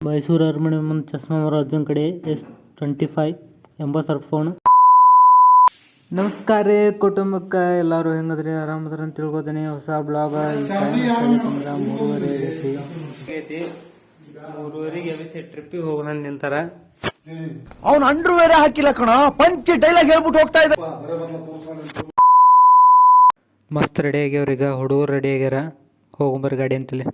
ಮೈಸೂರು ಅರಮನೆ ಮುಂದೆ ಚಸ್ಮಾ ಮರೋ ಅಜ್ಜನ ಕಡೆ S25 80,000 ಫೋನ್. ನಮಸ್ಕಾರ ರೀ ಕುಟುಂಬಕ್ಕೆ, ಎಲ್ಲರೂ ಹೆಂಗದ್ರಿ? ಆರಾಮದ್ರ ಅಂತ ತಿಳ್ಕೊತೀನಿ. ಹೊಸ ಬ್ಲಾಗ್ ಮೂರುವರೆಗೆ ಎಬ್ಬಿಸಿ ಟ್ರಿಪ್ಪಿಗೆ ಹೋಗೋಣ ನಿಂತಾರ. ಅವ್ನು ಅಂಡ್ರು ಬೇರೆ ಹಾಕಿಲ್ಲ ಕಣ, ಪಂಚ್ ಡೈಲಾಗ್ ಹೇಳ್ಬಿಟ್ಟು ಹೋಗ್ತಾ ಇದ್ದ. ಮಸ್ತ್ ರೆಡಿ ಆಗ್ಯಾವ್ರೀಗ, ಹುಡುಗರು ರೆಡಿ ಆಗ್ಯಾರ. ಹೋಗೊಂಬರ್ರಿ ಗಾಡಿ ಅಂತಲ್ಲಿ.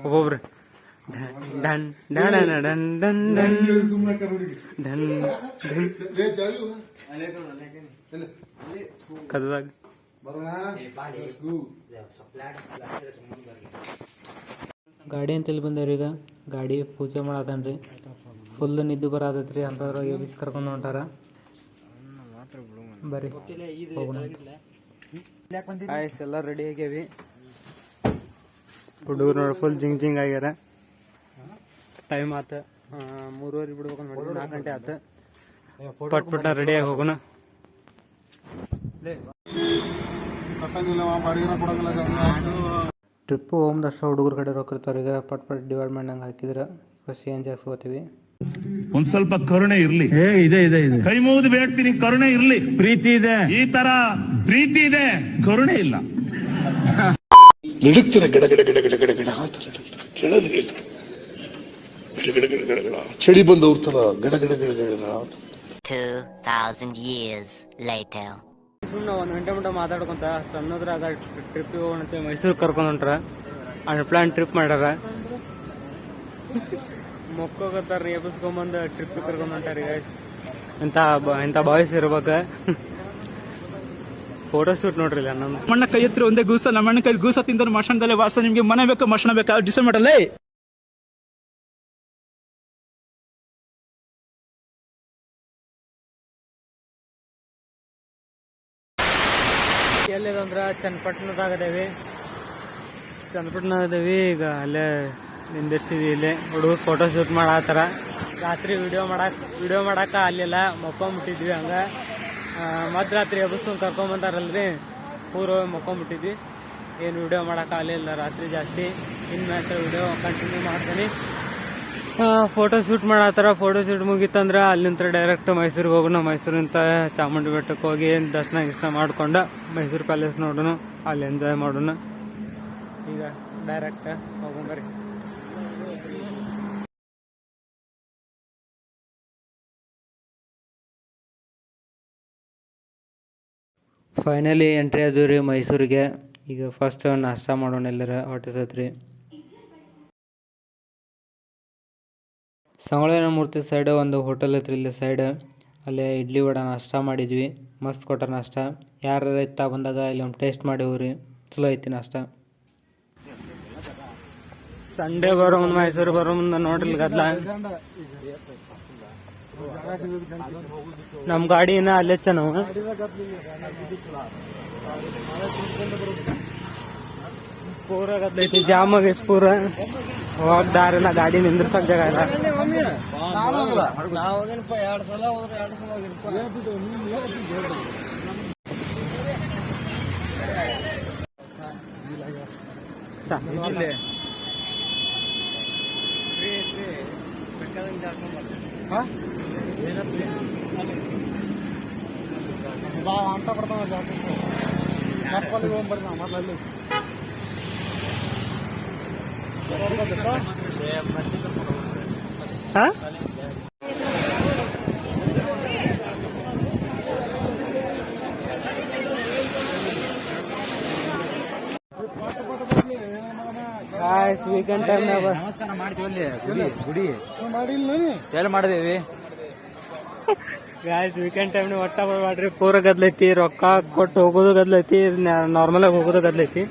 ಒಬ್ಬೊಬ್ರಿ ಡನ್ ಡನ್ ಡನ್ ಡನ್ ಡನ್ ಡನ್ ಕದದಾಗ ಗಾಡಿ ಅಂತಲ್ಲಿ ಬಂದವ್ರಿ. ಈಗ ಗಾಡಿ ಪೂಜೆ ಮಾಡತಾನ್ರಿ. ಫುಲ್ ನಿದ್ದು ಬರತೈತ್ರಿ. ಅಂತದ್ರಾಗ ಎಬ್ಬಿಸಿ ಕರ್ಕೊಂಡು ಹೊಂಟಾರ. ಬರ್ರಿ ಹೋಗೋಣ. ಎಲ್ಲ ರೆಡಿ ಆಗ್ಯಾವಿ. ಹುಡುಗರು ನೋಡಿ ಫುಲ್ ಜಿಂಗ್ ಆಗ್ಯಾರ. ಟೈಮ್ ಆತ 3:30 ಬಿಡ್ಬೇಕಂತ ಮಾಡಿ 4 ಗಂಟೆ ಆತ. ಪಟ್ಪಟ್ಟ ರೆಡಿ ಆಗಿ ಹೋಗೋಣ. ಟ್ರಿಪ್ ಹೋಗ್ದಷ್ಟು ಹುಡುಗರ ಕಡೆ ರೊಕ್ಕ ಇರ್ತಾವ್ರಿ. ಈಗ ಪಟ್ ಡಿವೈಡ್ ಮಾಡಂಗೆ ಹಾಕಿದ್ರೆ CNG ಹಾಕ್ಸ್ಕೋತೀವಿ. ಒಂದ್ ಸ್ವಲ್ಪ ಕರುಣೆ ಇರ್ಲಿ. ಇದೆ ಕೈ ಮುಗಿದು ಬೇಡ್ತೀನಿ, ಕರುಣೆ ಇರ್ಲಿ. ಪ್ರೀತಿ ಇದೆ, ಈ ತರ ಪ್ರೀತಿ ಇದೆ, ಕರುಣೆ ಇಲ್ಲ. ನಡುತ್ತಾರೆ ಗಡ ಗಡ ಗಡ ಗಡ ಗಡ ಗಡ ಅಂತ ಕೇಳೋದೇ ಇಲ್ಲ. ಗಡ ಗಡ ಗಡ ಗಡ ಗಡ ಚಳಿ ಬಂದವ್ರ ತರ ಗಡ ಗಡ ಗಡ ಗಡ ಅಂತ. 2000 years later. ಸುಮ್ಮನೆ 1 ಗಂಟೆ ಮಟ್ಟ ಮಾತಾಡ್ಕೊಂತ ಸಣ್ಣದ್ರಾಗ ಟ್ರಿಪ್ಪಿಗೆ ಹೋಗೋಣಂತೆ ಮೈಸೂರು ಕರ್ಕೊಂಡು ಹೊಂಟ್ರ. ಅನ್ಪ್ಲಾನ್ ಟ್ರಿಪ್ ಮಾಡ್ಯಾರ. ಮೊಕ್ಕೋಗತ್ತಾರ, ಎಬ್ಬಿಸ್ಕೊಂಬಂದು ಟ್ರಿಪ್ಪಿಗೆ ಕರ್ಕೊಂಡು ಹೊಂಟಾರ. ಇಂಥ ಬಾಯ್ಸ್ ಇರ್ಬೇಕ. ಫೋಟೋ ಶೂಟ್ ನೋಡ್ರಿ ಇಲ್ಲ ನಮ್ಮ ಮಣ್ಣ ಕೈ ಎತ್ತರ ಒಂದೇ ಗೂಸ, ನಮ್ಮ ಅಣ್ಣ ಕೈ ಗೂಸ ತಿಂದ್ರೆ ಮಶಾನದಲ್ಲೇ ವಾಸ. ನಿಮ್ಗೆ ಮನೆ ಬೇಕಾ ಮಶಾನ ಬೇಕಾ ಡಿಸೈಡ್ ಮಾಡಲ್ಲ. ಎಲ್ಲಿದಂದ್ರ ಚನ್ನಪಟ್ಟಣದಾಗದೇವಿ. ಈಗ ಅಲ್ಲೇ ನಿಂದಿರ್ಸಿದ್ವಿ. ಇಲ್ಲೇ ಹುಡುಗರು ಫೋಟೋ ಶೂಟ್ ಮಾಡತ್ತಾರ. ರಾತ್ರಿ ವಿಡಿಯೋ ಮಾಡಾಕ ಅಲ್ಲೆಲ್ಲ ಮಕ್ಕೊಂಬಿಟ್ಟಿದ್ವಿ. ಹಂಗ ಮಧ್ಯರಾತ್ರಿ ಎಬ್ಬಿಸ್ಕೊಂಡು ಕರ್ಕೊಂಬಂತಾರಲ್ರಿ, ಪೂರ್ವ ಮಕ್ಕೊಂಬಿಟ್ಟಿದ್ವಿ. ಏನು ವಿಡಿಯೋ ಮಾಡಾಕ ಅಲ್ಲಿಲ್ಲ ರಾತ್ರಿ ಜಾಸ್ತಿ. ಇನ್ಮ್ಯಾತ್ರ ವಿಡಿಯೋ ಕಂಟಿನ್ಯೂ ಮಾಡ್ತೀನಿ. ಫೋಟೋ ಶೂಟ್ ಮಾಡತ್ತಾರ. ಫೋಟೋ ಶೂಟ್ ಮುಗಿತಂದ್ರೆ ಅಲ್ಲಿಂದ ಡೈರೆಕ್ಟ್ ಮೈಸೂರಿಗೆ ಹೋಗೋಣ. ಮೈಸೂರಿಂತ ಚಾಮುಂಡಿ ಬೆಟ್ಟಕ್ಕೆ ಹೋಗಿ ದರ್ಶನ ಮಾಡ್ಕೊಂಡು ಮೈಸೂರು ಪ್ಯಾಲೇಸ್ ನೋಡೋಣ, ಅಲ್ಲಿ ಎಂಜಾಯ್ ಮಾಡೋಣ. ಈಗ ಡೈರೆಕ್ಟ್ ಹೋಗೋಣ. ಫೈನಲಿ ಎಂಟ್ರಿ ಆದ್ವಿ ರೀ ಮೈಸೂರಿಗೆ. ಈಗ ಫಸ್ಟ್ ನಾಷ್ಟ ಮಾಡೋಣ. ಎಲ್ಲರ ಹೊಟ್ಟೆ ಸತ್ರಿ. ಸಂಗೊಳ್ಳಿ ಮೂರ್ತಿ ಸೈಡ್ ಒಂದು ಹೋಟೆಲ್ ಐತ್ರಿ ಇಲ್ಲಿ ಸೈಡ್. ಅಲ್ಲೇ ಇಡ್ಲಿ ವಡ ನಾಷ್ಟ ಮಾಡಿದ್ವಿ. ಮಸ್ತ್ ಕೊಟ್ಟಾರ ನಾಷ್ಟ. ಯಾರು ಇತ್ತ ಬಂದಾಗ ಇಲ್ಲಿ ಒಂದು ಟೇಸ್ಟ್ ಮಾಡಿವ್ರಿ. ಚಲೋ ಐತಿ ನಾಷ್ಟ. ಸಂಡೇ ಬರೋ ಮುಂದೆ ಮೈಸೂರು ಬರೋ ಮುಂದೆ ನೋಡ್ರಿ ಗದ್ಲ. ನಮ್ಮ ಗಾಡಿನ ಅಲ್ಲೇ ನಾವು ಪೂರ ಗದ್ಲೈತಿ, ಜಾಮ್ ಆಗೈತಿ ಪೂರ. ಹೋಗ್ ದಾರಿನ ಗಾಡಿ ನಿಂದ್ರಸಕ್ ಜಾಗ ಇಲ್ಲ. ಅಂತ ಬರ್ತಾವ ಜಾಸ್ತಿ ಹೋಗ್ಬರ್ತಾವ ಮೊದಲಲ್ಲಿ. ವೀಕೆಂಡ್ ಟೈಮ್ನಾಗ ನಮಸ್ಕಾರ ಮಾಡ್ತೀವಲ್ಲಿ ಗುಡಿ ಎಲ್ಲಿ ಮಾಡಿದೇವಿ ಗಾಯ್ಸ್. ವೀಕೆಂಡ್ ಟೈಮ್ನಾಗ ಒಟ್ಟ ಮಾಡ್ರಿ. ಪೂರ ಗದ್ಲೈತಿ. ರೊಕ್ಕ ಕೊಟ್ಟು ಹೋಗೋದು ಗದ್ಲೈತಿ, ನಾರ್ಮಲ್ ಆಗಿ ಹೋಗೋದು ಗದ್ಲೈತಿ.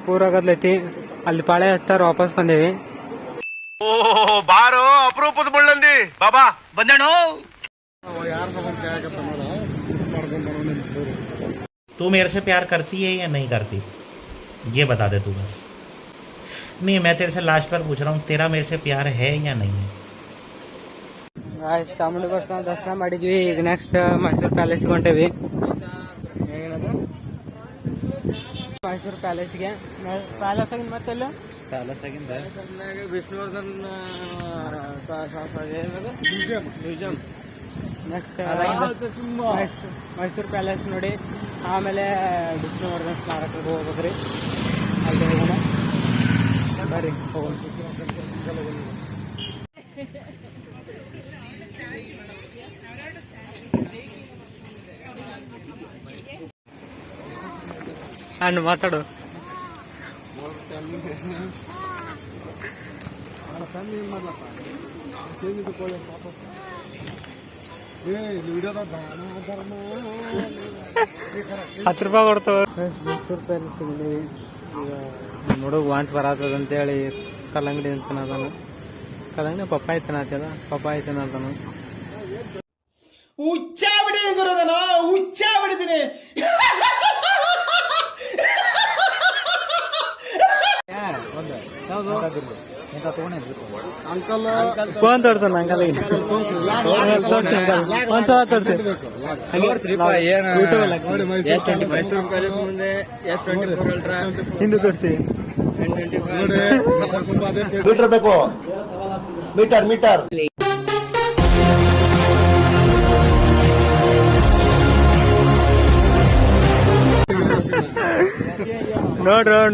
ಪೂರ ಗದ್ಲೈತಿ. ಅಲ್ಲಿ ಪಾಳೆ ಹಚ್ತಾರ. ವಾಪಸ್ ಬಂದೇವಿ. ಬಾರೋ ಅಪರೂಪದ ಮುಳ್ಳಂದಿ ಬಾಬಾ ಬಂದೇಣು. तू मेरे से प्यार करती है या नहीं करती, ये बता दे तू बस. नहीं, मैं तेरे से लास्ट बार पूछ रहा हूँ, तेरा मेरे से प्यार है या नहीं है? ಆಯ್ತು, ಚಾಮುಂಡಿ ಬೆಟ್ಟ ದರ್ಶನ ಮಾಡಿದ್ವಿ. ಈಗ ನೆಕ್ಸ್ಟ್ ಮೈಸೂರು ಪ್ಯಾಲೇಸ್ಗೆ ಹೊಂಟೇವಿ. ಮೈಸೂರು ಪ್ಯಾಲೇಸ್ಗೆ ಪ್ಯಾಲೇಸ್ ಆಗಿಂದ ಮತ್ತೆಲ್ಲ ಪ್ಯಾಲೇಸ್ ಆಗಿಂದ Vishnuvardhan museum. Next Mysuru palace ನೋಡಿ, ಆಮೇಲೆ ವಿಷ್ಣುವರ್ಧನ್ ಸ್ಮಾರಕಕ್ಕೆ ಹೋಗ್ಬೇಕ್ರಿ. ಅಲ್ಲಿ ಹೋಗೋಣ ಬರ್ರಿ, ಹೋಗೋಣ. ಅಣ್ಣ ಮಾತಾಡು. ಹತ್ತು ರೂಪಾಯಿ ಕೊಡ್ತಾವ. ಮೈಸೂರು ಪ್ಯಾಲೇಸ್ ಬಂದೀವಿ. ಈಗ ನೋಡೋಕೆ ವಾಂಟ್ ಬರತ್ತದ ಅಂತೇಳಿ ಕಲ್ಲಂಗಡಿ ಅಂತ ಅದಾನ. ಕಲ್ಲಂಗಡಿ ಪಪ್ಪಾಯಿ ತಿನ್ನತ್ತದ, ಪಪ್ಪಾಯಿ ತಿನ್ನತಾನ. ಹುಚ್ಚ ಬಿಡಿದೀನಿ ಗುರುದನ, ಹುಚ್ಚ ಬಿಡಿದೀನಿ. ಫೋನ್ ತೋರ್ಸಣ್ಣ ಅಂಕಲ್, ಒಂದ್ಸಲ ತೋರ್ಸಿ. ಮೈಸೂರು ಪ್ಯಾಲೇಸ್ ಮುಂದೆ ಹಿಂದೆ ತೋರಿಸಿ. ಮೀಟರ್ ಬೇಕು, ಮೀಟರ್.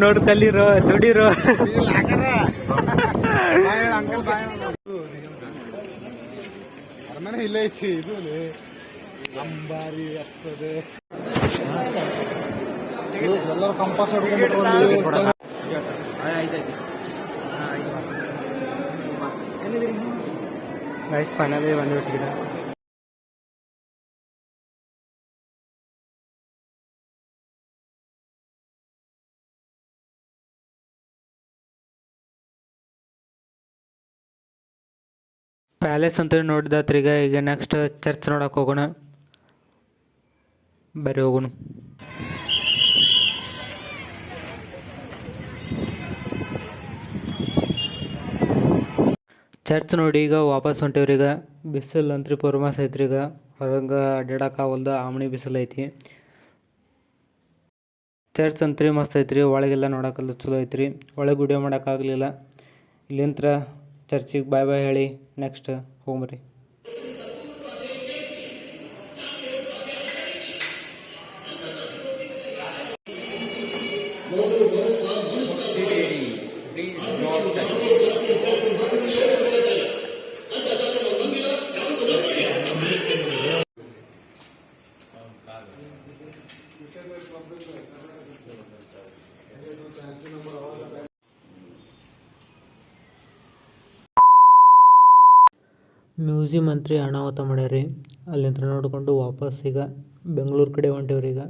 ನೋಡ್ರು ಕಲೀರೋ, ದುಡಿರೋ. ಅರಮನೆ ಇಲ್ಲೇ ಐತಿ. ಇದು ಅಂಬಾರಿ ಆಗ್ತದೆ. ಎಲ್ಲರೂ ಕಂಪಾಸ್ ಗೈಸ್ ಫೈನಲಿ ಬಂದ್ಬಿಟ್ಟಿದೆ. ಪ್ಯಾಲೇಸ್ ಅಂತ ನೋಡಿದಾತ್ರಿ. ಈಗ ನೆಕ್ಸ್ಟ್ ಚರ್ಚ್ ನೋಡಕ್ಕೆ ಹೋಗೋಣ, ಬರ್ರಿ ಹೋಗೋಣ. ಚರ್ಚ್ ನೋಡಿ ಈಗ ವಾಪಸ್ ಹೊಂಟೇವ್ರಿ. ಈಗ ಬಿಸಿಲು ಅಂತ್ರಿ ಪೂರ್ಮಾಸ್ ಐತ್ರಿ. ಈಗ ಹೊರಗೆ ಅಡ್ಡಾಡಕ್ಕಾಗಲ್ದ, ಆಮಣಿ ಬಿಸಿಲು ಐತಿ. ಚರ್ಚ್ ಅಂತ್ರಿ ಮಸ್ತ್ ಐತ್ರಿ. ಒಳಗೆಲ್ಲ ನೋಡಕ್ಕಲ್ಲ ಚಲೋ ಐತ್ರಿ. ಒಳಗೆ ವಿಡಿಯೋ ಮಾಡೋಕ್ಕಾಗಲಿಲ್ಲ. ಇಲ್ಲಿಂತ್ರ ಚರ್ಚಿಗೆ ಬಾಯ್ ಬಾಯ್ ಹೇಳಿ ನೆಕ್ಸ್ಟ್ ಹೋಗ್ಬರ್ರಿ. ಮ್ಯೂಸಿಯಂ ಅಂತ್ರಿ ಅನಾಹುತ ಮಾಡ್ಯಾರಿ. ಅಲ್ಲಿಂದ ನೋಡಿಕೊಂಡು ವಾಪಸ್ ಈಗ ಬೆಂಗಳೂರು ಕಡೆ ಹೊಂಟೇವ್ರಿ. ಈಗ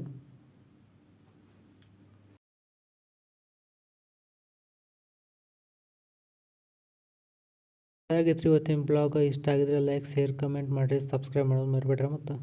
ಆಗೈತ್ರಿ ಇವತ್ತಿನ ಬ್ಲಾಗ್. ಇಷ್ಟ ಆಗಿದ್ರೆ ಲೈಕ್, ಶೇರ್, ಕಮೆಂಟ್ ಮಾಡಿರಿ. ಸಬ್ಸ್ಕ್ರೈಬ್ ಮಾಡೋದು ಮರಿಬೇಡ್ರಿ. ಮತ್ತು